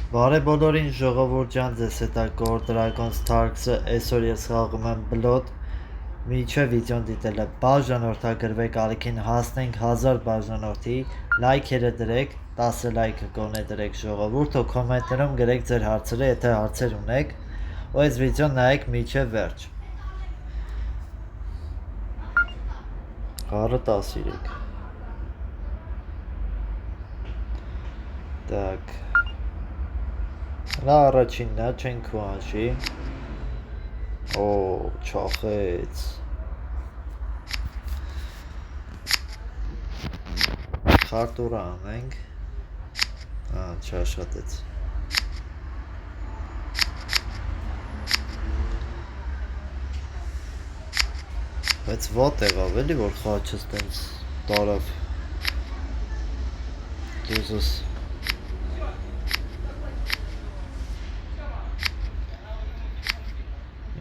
Բարե բոլորին ժողովուրդ ջան, ձեզ հետ է Core Dragons Tarks-ը, այսօր ես խաղում եմ բլոտ, միջև վիդեոն դիտելը բաժանորդագրվեք, ալիքին հասնենք 1000 բաժանորդի, լայքերը դրեք, 10 լայքը գոնե դրեք ժողովուրդ, ու կոմենտներում գրեք ձեր հարցերը, եթե հարցեր ունեք, ու այս վիդեոն նայեք միջև վերջ։ Խառը 13 Так Նա առաջինն է, չենք ուանշի։ Օ, չախեց։ Խարտուրա անենք։ Չաշատեց։ Բայց ոտ եղավ էլի, որ խաչս տենց տարավ։ Դուզս։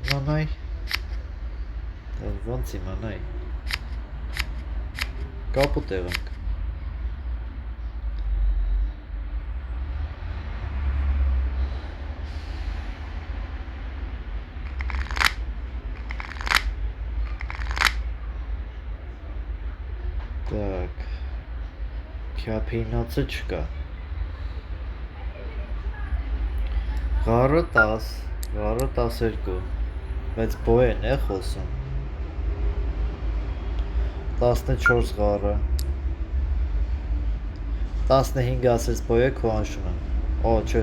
Իմանայ։ Ոնց իմանայ։ Կապուտ եղանք։ Так, քյափինոցը չկա։ Գառը 10, գառը 12, բայց բոյեն է խոսում։ 14 գառը։ 15 ասես բոյը քո անշունը։ Օ, չէ։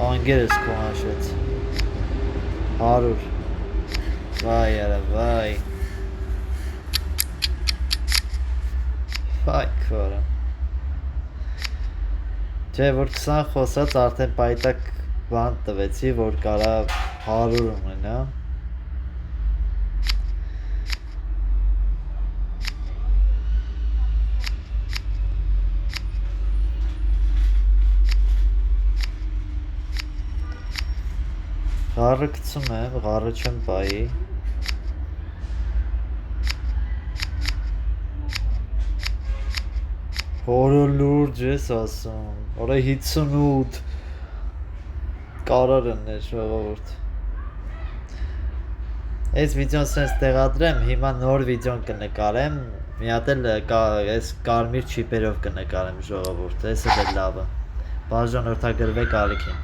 Անգերս քո անշեց։ 100։ Վայ արա, վայ։ Վայ քորա։ Չէ, որ 20 խոսած արդեն պայտակ բան տվեցի, որ կարա 100 ունենա։ Գառը գցում եմ, գառը չեմ պայի։ Որը լուրջ ես ասում, որը 58 կարարն է ժողովուրդ։ Այս վիդեոն սենց տեղադրեմ, հիմա նոր վիդեոն կնկարեմ, մի հատ էլ այս կարմիր չիպերով կնկարեմ ժողովուրդ, այս էլ լավը։ Բաժանորդագրվեք ալիքին։